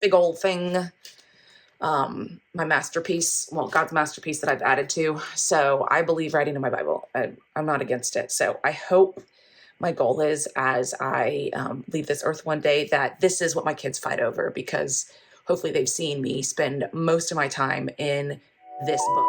big old thing, my masterpiece, well, God's masterpiece that I've added to. So I believe writing in my Bible. I'm not against it. So I hope my goal is, as I leave this earth one day, that this is what my kids fight over, because hopefully they've seen me spend most of my time in this book.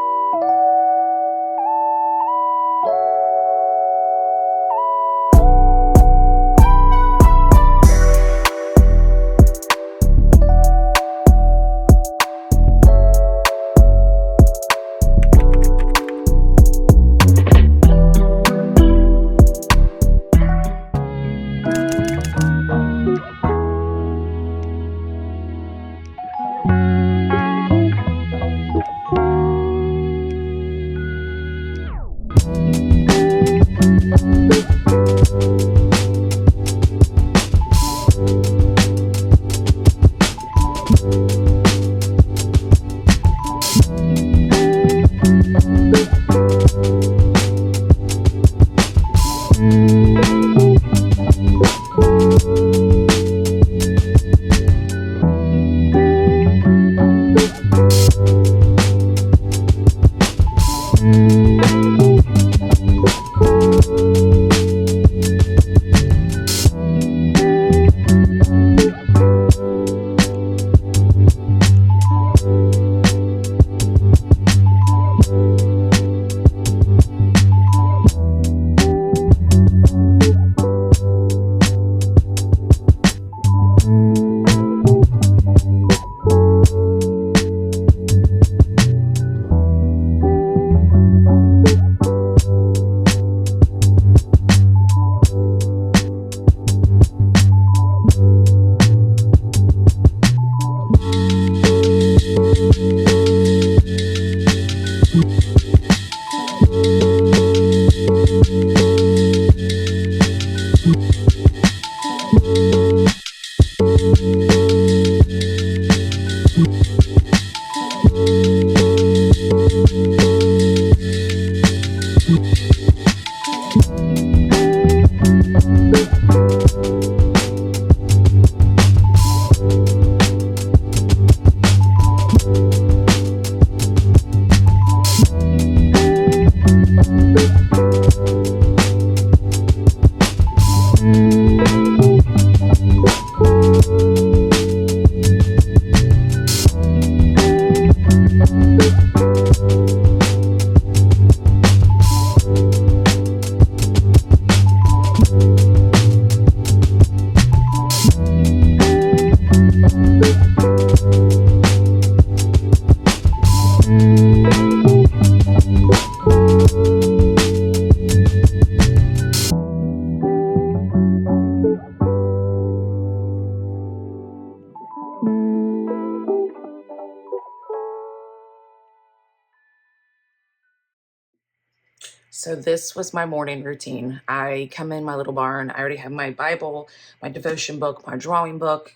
So this was my morning routine. I come in my little barn. I already have my Bible, my devotion book, my drawing book,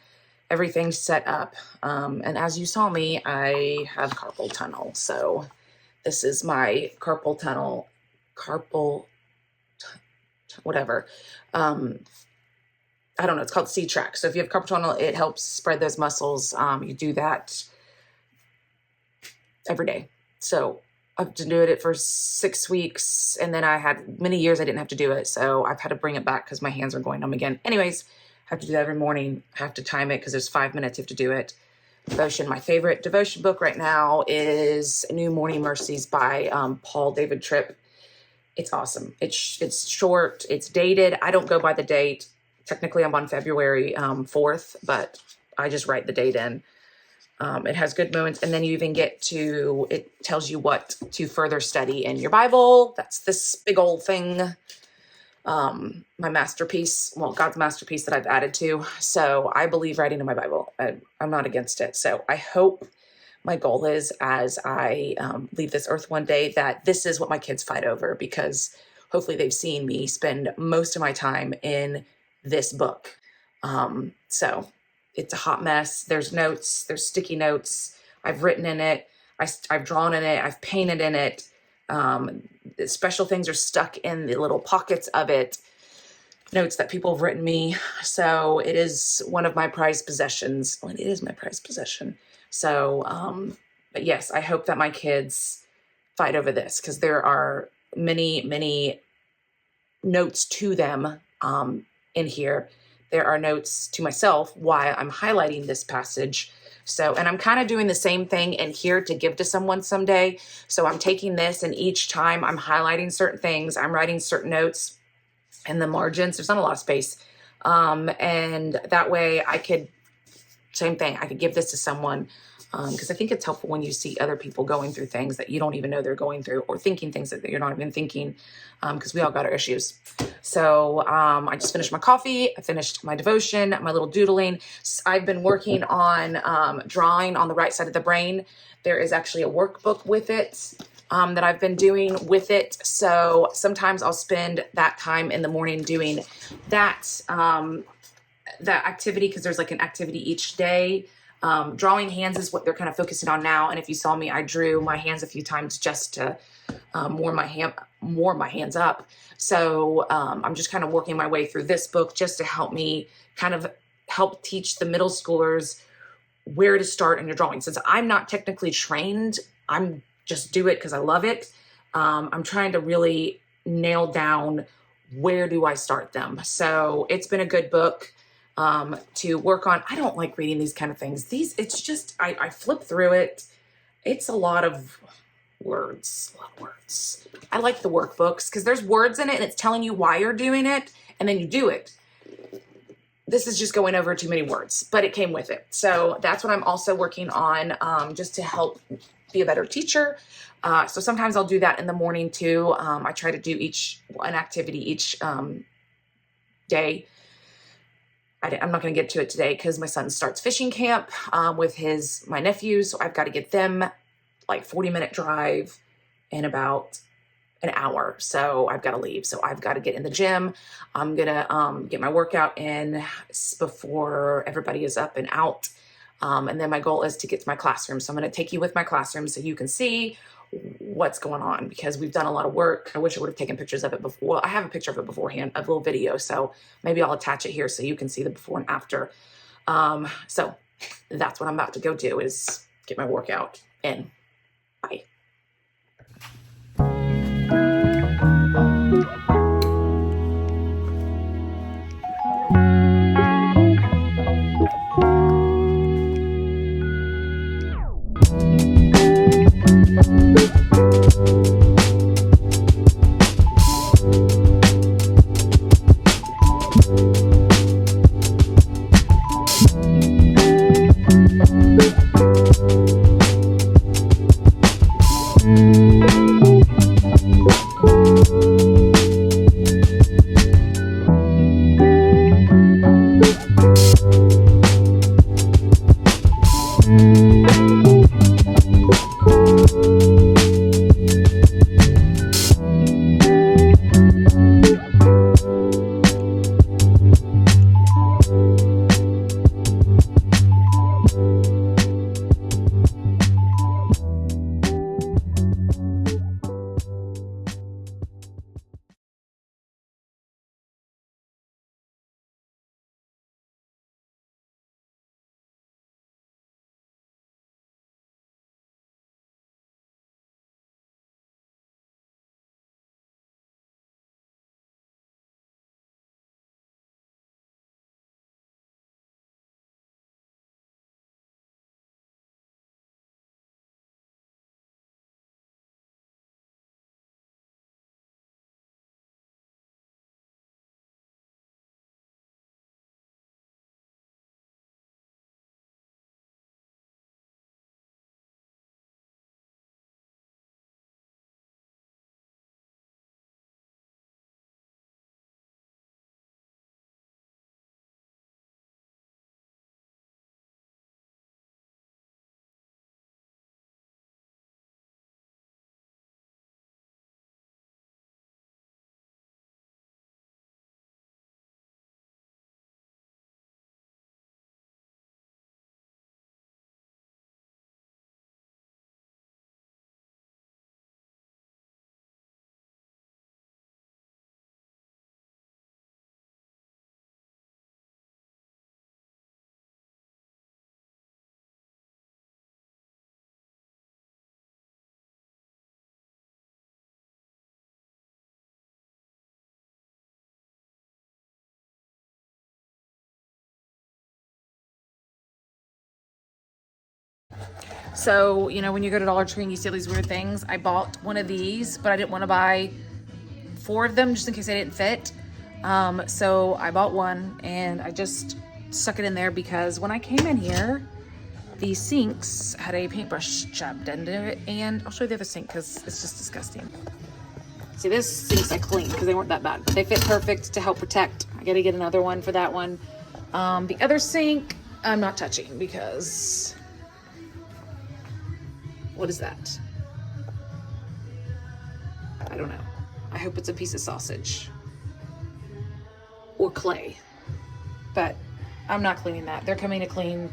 everything set up. And as you saw me, I have carpal tunnel. So this is my whatever. I don't know. It's called C-Track. So if you have carpal tunnel, it helps spread those muscles. You do that every day. So I've been doing it for 6 weeks, and then I had many years I didn't have to do it. So I've had to bring it back because my hands are going numb again. Anyways, I have to do that every morning. I have to time it because there's 5 minutes you have to do it. Devotion. My favorite devotion book right now is New Morning Mercies by Paul David Tripp. It's awesome. It's short. It's dated. I don't go by the date. Technically, I'm on February 4th, but I just write the date in. It has good moments, and then you even it tells you what to further study in your Bible. That's this big old thing, my masterpiece, well, God's masterpiece that I've added to. So I believe writing in my Bible. I'm not against it. So I hope my goal is, as I leave this earth one day, that this is what my kids fight over, because hopefully they've seen me spend most of my time in this book. So it's a hot mess. There's notes, there's sticky notes. I've written in it. I've drawn in it. I've painted in it. Special things are stuck in the little pockets of it. notes that people have written me. So it is one of my prized possessions. Well, it is my prized possession. So, but yes, I hope that my kids fight over this, because there are many, many notes to them in here. There are notes to myself why I'm highlighting this passage. So, and I'm kind of doing the same thing in here to give to someone someday. So I'm taking this, and each time I'm highlighting certain things, I'm writing certain notes in the margins. There's not a lot of space. And that way I could, same thing, I could give this to someone, because I think it's helpful when you see other people going through things that you don't even know they're going through, or thinking things that you're not even thinking, because we all got our issues. So I just finished my coffee. I finished my devotion, my little doodling. I've been working on drawing on the right side of the brain. There is actually a workbook with it that I've been doing with it. So sometimes I'll spend that time in the morning doing that activity, because there's like an activity each day. Drawing hands is what they're kind of focusing on now. And if you saw me, I drew my hands a few times just to warm my hands up. So I'm just kind of working my way through this book just to help me kind of help teach the middle schoolers where to start in your drawing. Since I'm not technically trained, I'm just do it because I love it. I'm trying to really nail down where do I start them. So it's been a good book to work on. I don't like reading these kind of things. It's just, I flip through it. It's a lot of words, I like the workbooks because there's words in it and it's telling you why you're doing it, and then you do it. This is just going over too many words, but it came with it. So that's what I'm also working on, just to help be a better teacher. So sometimes I'll do that in the morning too. I try to do an activity each day. I'm not going to get to it today because my son starts fishing camp with my nephews. So I've got to get them like 40-minute drive in about an hour. So I've got to leave. So I've got to get in the gym. I'm going to get my workout in before everybody is up and out. And then my goal is to get to my classroom. So I'm going to take you with my classroom so you can see what's going on, because we've done a lot of work. I wish I would have taken pictures of it before. Well, I have a picture of it beforehand, a little video. So maybe I'll attach it here so you can see the before and after. So that's what I'm about to go do, is get my workout in. Bye. So, you know, when you go to Dollar Tree and you see all these weird things, I bought one of these, but I didn't want to buy 4 of them just in case they didn't fit. So I bought one and I just stuck it in there because when I came in here, the sinks had a paintbrush jabbed into it, and I'll show you the other sink because it's just disgusting. See, this sinks I cleaned because they weren't that bad, but they fit perfect to help protect. I gotta get another one for that one. The other sink I'm not touching because, what is that? I don't know. I hope it's a piece of sausage or clay, but I'm not cleaning that. They're coming to clean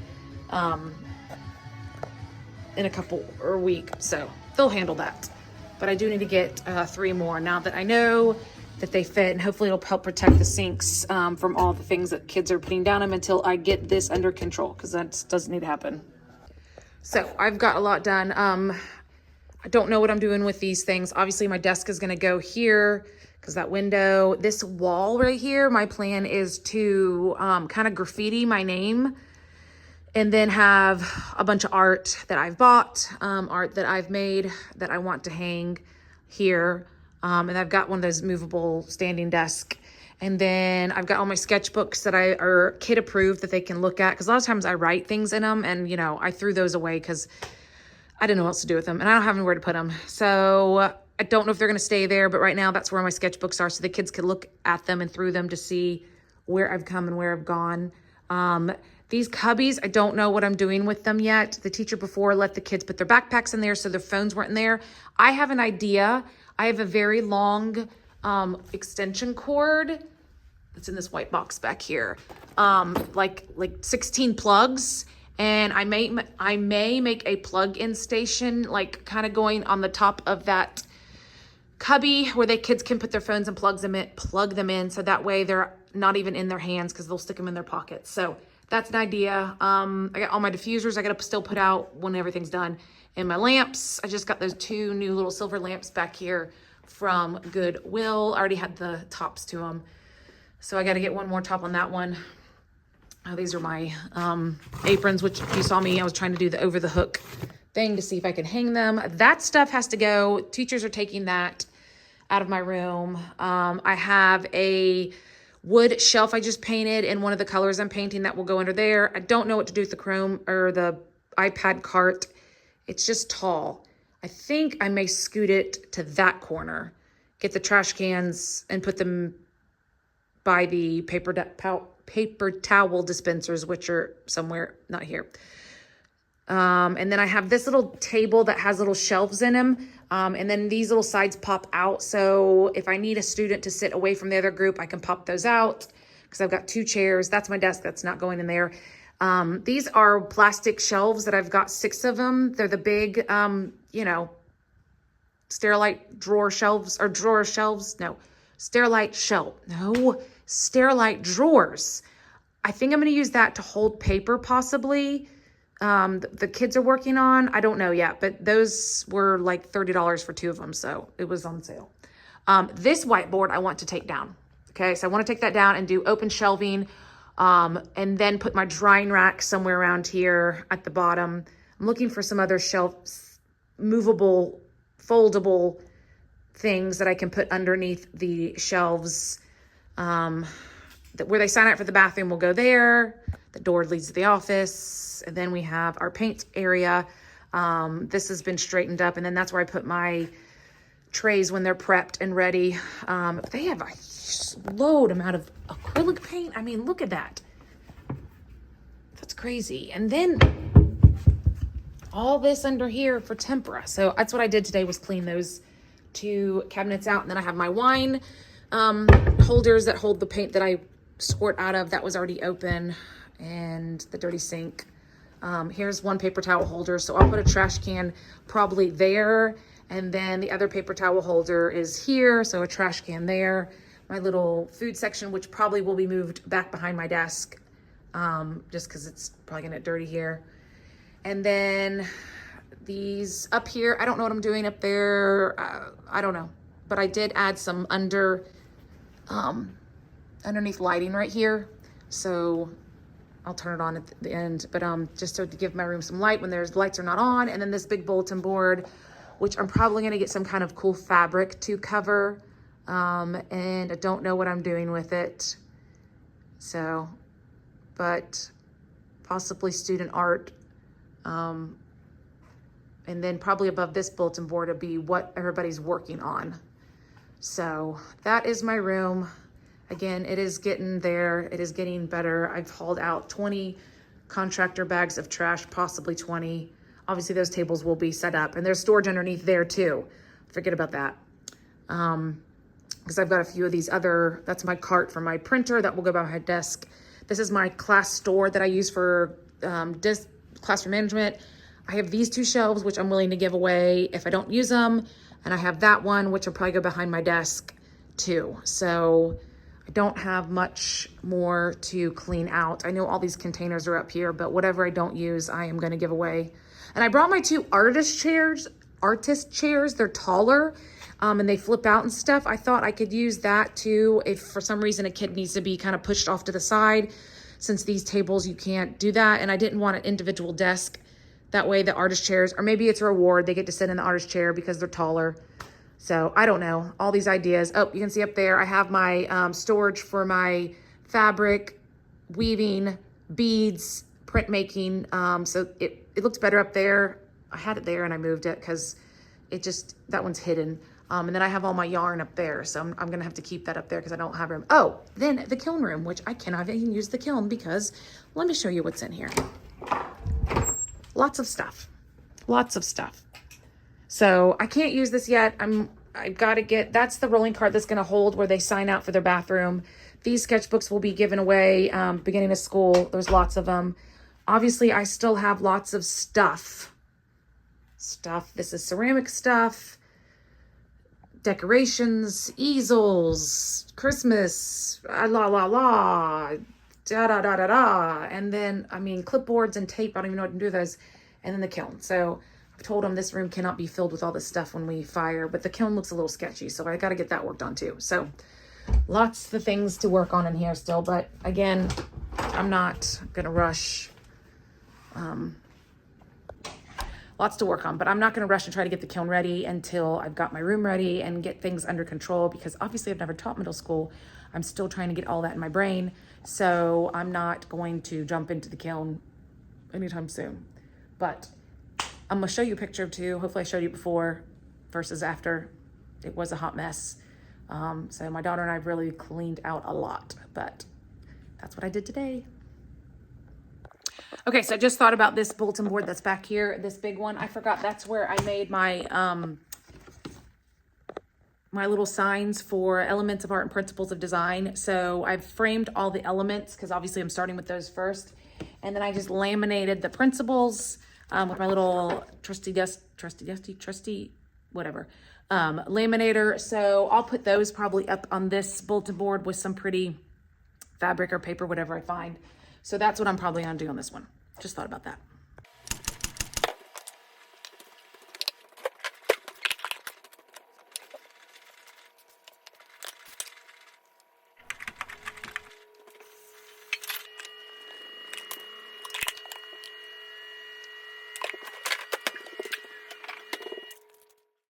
in a couple or a week, so they'll handle that. But I do need to get 3 more now that I know that they fit, and hopefully it'll help protect the sinks from all the things that kids are putting down them until I get this under control, because that doesn't need to happen. So I've got a lot done. I don't know what I'm doing with these things. Obviously my desk is gonna go here because that window, this wall right here, my plan is to kind of graffiti my name and then have a bunch of art that I've bought, art that I've made that I want to hang here. And I've got one of those movable standing desk. And then I've got all my sketchbooks that are kid approved that they can look at. Cause a lot of times I write things in them and, you know, I threw those away cause I didn't know what else to do with them and I don't have anywhere to put them. So I don't know if they're going to stay there, but right now that's where my sketchbooks are. So the kids can look at them and through them to see where I've come and where I've gone. These cubbies, I don't know what I'm doing with them yet. The teacher before let the kids put their backpacks in there so their phones weren't in there. I have an idea. I have a very long extension cord that's in this white box back here. Like 16 plugs. And I may make a plug-in station, like kind of going on the top of that cubby where the kids can put their phones and plug them in. So that way they're not even in their hands because they'll stick them in their pockets. So that's an idea. I got all my diffusers I got to still put out when everything's done. And my lamps, I just got those 2 new little silver lamps back here from Goodwill. I already had the tops to them. So I got to get one more top on that one. These are my aprons, which if you saw me, I was trying to do the over the hook thing to see if I could hang them. That stuff has to go. Teachers are taking that out of my room. I have a wood shelf I just painted in one of the colors I'm painting that will go under there. I don't know what to do with the Chrome or the iPad cart. It's just tall. I think I may scoot it to that corner, get the trash cans and put them by the paper towel dispensers, which are somewhere not here. And then I have this little table that has little shelves in them. And then these little sides pop out. So if I need a student to sit away from the other group, I can pop those out because I've got 2 chairs. That's my desk. That's not going in there. These are plastic shelves that I've got 6 of them. They're the big, you know, Sterilite drawer shelves or drawer shelves. No, Sterilite shelf. No, Sterilite drawers. I think I'm going to use that to hold paper possibly. The kids are working on, I don't know yet, but those were like $30 for 2 of them. So it was on sale. This whiteboard I want to take down. Okay. So I want to take that down and do open shelving, and then put my drying rack somewhere around here at the bottom. I'm looking for some other shelves, movable, foldable things that I can put underneath the shelves. Where they sign up for the bathroom will go there. The door leads to the office. And then we have our paint area. This has been straightened up. And then that's where I put my trays when they're prepped and ready. They have a load amount of acrylic paint. I mean, look at that. That's crazy. And then all this under here for tempera. So that's what I did today was clean those 2 cabinets out. And then I have my wine holders that hold the paint that I squirt out of. That was already open. And the dirty sink. Here's one paper towel holder. So I'll put a trash can probably there. And then the other paper towel holder is here. So a trash can there. My little food section, which probably will be moved back behind my desk. Just because it's probably gonna get dirty here. And then these up here, I don't know what I'm doing up there. I don't know. But I did add some underneath lighting right here. So I'll turn it on at the end, but just to give my room some light when there's lights are not on. And then this big bulletin board, which I'm probably gonna get some kind of cool fabric to cover. And I don't know what I'm doing with it. So, but possibly student art. And then probably above this bulletin board will be what everybody's working on. So that is my room. Again, it is getting there. It is getting better. I've hauled out 20 contractor bags of trash, possibly 20. Obviously those tables will be set up and there's storage underneath there too. Forget about that. Because I've got a few of these other, that's my cart for my printer that will go by my desk. This is my class store that I use for classroom management. I have these 2 shelves, which I'm willing to give away if I don't use them. And I have that one, which will probably go behind my desk too. So I don't have much more to clean out. I know all these containers are up here, but whatever I don't use, I am gonna give away. And I brought my 2 artist chairs. They're taller and they flip out and stuff. I thought I could use that too if for some reason a kid needs to be kind of pushed off to the side, since these tables you can't do that. And I didn't want an individual desk. That way the artist chairs, or maybe it's a reward, they get to sit in the artist chair because they're taller. So I don't know, all these ideas. Oh, you can see up there, I have my storage for my fabric, weaving, beads, printmaking. So it looks better up there. I had it there and I moved it because that one's hidden. And then I have all my yarn up there. So I'm gonna have to keep that up there because I don't have room. Oh, then the kiln room, which I cannot even use the kiln because, let me show you what's in here. Lots of stuff, lots of stuff. So I can't use this yet. I've got to get, that's the rolling cart that's going to hold where they sign out for their bathroom. These sketchbooks will be given away beginning of school. There's lots of them. Obviously, I still have lots of stuff. This is ceramic stuff, decorations, easels, Christmas, da da da da da. And then, I mean, clipboards and tape. I don't even know what to do with those. And then the kiln. So I've told them this room cannot be filled with all this stuff when we fire, but the kiln looks a little sketchy. So I got to get that worked on too. So lots of things to work on in here still. But again, I'm not going to rush. Lots to work on, but I'm not going to rush and try to get the kiln ready until I've got my room ready and get things under control, because obviously I've never taught middle school. I'm still trying to get all that in my brain. So I'm not going to jump into the kiln anytime soon, but I'm gonna show you a picture too. Hopefully I showed you before versus after. It was a hot mess. So my daughter and I really cleaned out a lot, but that's what I did today. Okay, so I just thought about this bulletin board that's back here, this big one. I forgot that's where I made my my little signs for elements of art and principles of design. So I've framed all the elements because obviously I'm starting with those first. And then I just laminated the principles with my little trusty whatever laminator. So I'll put those probably up on this bulletin board with some pretty fabric or paper, whatever I find. So that's what I'm probably gonna do on this one. Just thought about that.